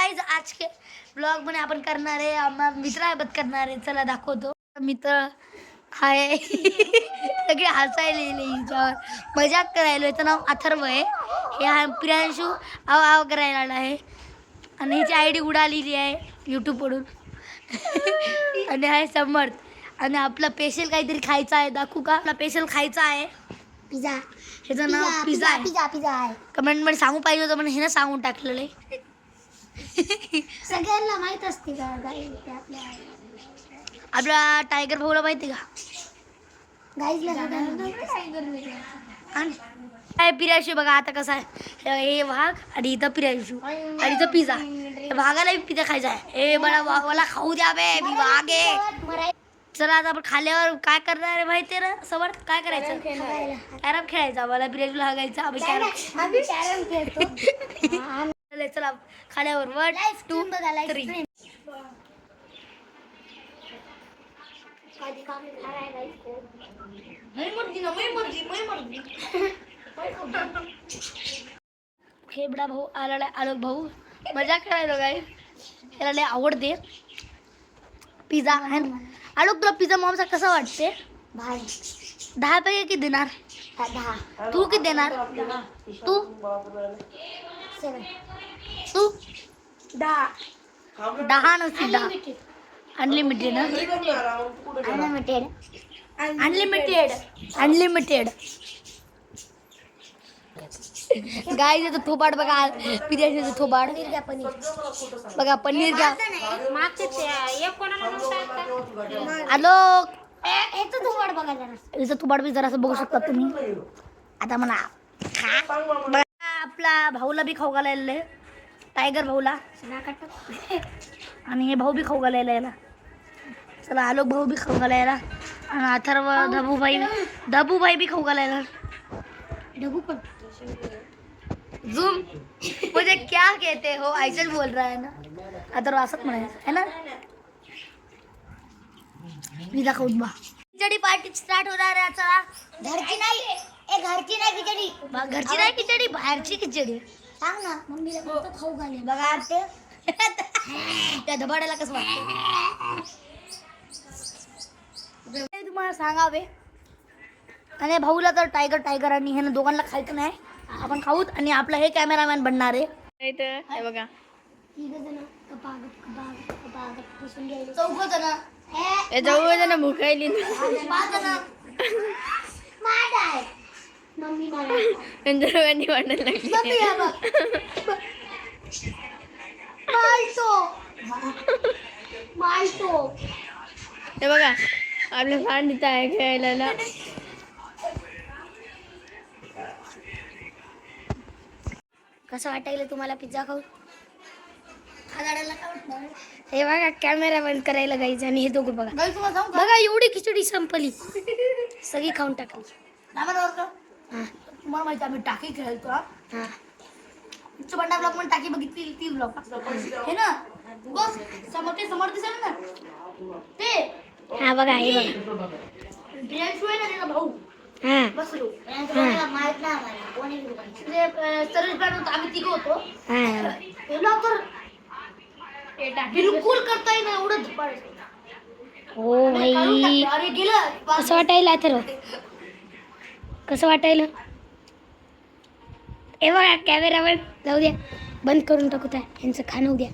Guys आज के blog मध्ये आपण करणार आहे आम्हा मित्रासोबत करणार आहे. चला दाखवतो. मित्र हाय सगळे हसायले हिच्यावर मजाक करायला. याचं नाव अथर्व आहे. हे आहे प्रियांशू आव आव करायला आहे आणि हिची आयडी उडालेली आहे यूट्यूबवरून आणि आहे समर्थ. आणि आपला स्पेशल काहीतरी खायचं आहे. दाखवू का? आपला स्पेशल खायचा आहे पिझ्झा. ह्याचं नाव पिझ्झा आहे. पिझ्झा आहे. कमेंटमध्ये सांगू पाहिजे होतं पण हे ना सांगून टाकलेलं आहे. सगळ्यांना माहित असते का आपला टायगर भाऊला माहिती का? गाईजला काय पिराशू बघा आता कसं आहे. हे वाघ आणि इथं पिराशू आणि इथं पिझ्झा. वाघाला पिझ्झा खायचा आहे. मला खाऊ द्या बे, मी वाघ आहे. चला आता आपण खाल्यावर काय करणार आहे माहिती आहे ना समर्थ? काय करायचं? कॅरम खेळायचा. मला पिराशूला हागायचा. आम्ही कॅरम खेळतो. चला खाल्यावर 1 2 3 हे बडा भाऊ आला. आलोक भाऊ मजा करायला काय त्याला लय आवडते पिझ्झा. आलोक तुला पिझ्झा मॉमचा कसा वाटते? 10 पैकी किती देणार? 10. तू किती देणार? तू 10 नसते 10. अनलिमिटेड अनलिमिटेड गाईज याचं थोबाड बघा. पिझ्झाचं थोबाड बघा. पनीर घ्या. आलोक याचं थोबाड बी जरासं बघू शकता तुम्ही. आता म्हणा आपला भाऊला बी खाऊ घालायला टायगर भाऊला आणि हे भाऊ बी खाऊ घालायला याला. चला आलोक भाऊ बी खाऊ घालायला आणि अथर्व धबूभाई बी खाऊ घालायला. ढबू पण झूम मुझे क्या कहते हो ऐसे बोल रहा है ना. अथर्व असंच म्हणायचं है ना. पिझ्झा खाऊन बा. खिचडी पार्टी स्टार्ट होणार आहे. चला घरची नाही खिचडी. घरची नाही खिचडी, बाहेरची खिचडी. सांग ना मम्मीला कोणतं खाऊ घाले. बघा ते त्या धबाड्याला कसं वाटतं तुम्हाला सांगावे. आणि भाऊला तर टायगर आणि हे ना दोघांना खायचं नाही. आपण खाऊत आणि आपला हे कॅमेरामॅन बनणार आहे. हे बघा 4 जण भुकायली. हे बघा आपल्या सांडीचं आहे खेळायला. कसं वाटायला तुम्हाला पिझ्झा खाऊ? हे बघा कॅमेरा बंद करायला गायचं आणि हे दोघं बघा बघा एवढी खिचडी संपली. सगळी खाऊन टाकली. तुम्हाला माहिती आम्ही टाकी खेळतो. बंडा ब्लॉग म्हणून टाकी बघितली ती ब्लॉग हे ना. बस समोर दिसेल ना ते. हा बघा हे बघा प्रियांशू आहे ना त्याचा भाऊ. हा बसलो माहित नाही आम्हाला कोणी सर्विस ब्रँड होतो. आम्ही तिघं होतो. हा तर बिलकुल करता येईल एवढं धपाड. हो भाई अरे गेलं. कसं वाटायला तर कसं वाटायला? हे बघा कॅमेरावर जाऊ द्या. बंद करून टाकू त्या यांचं खाणं द्या.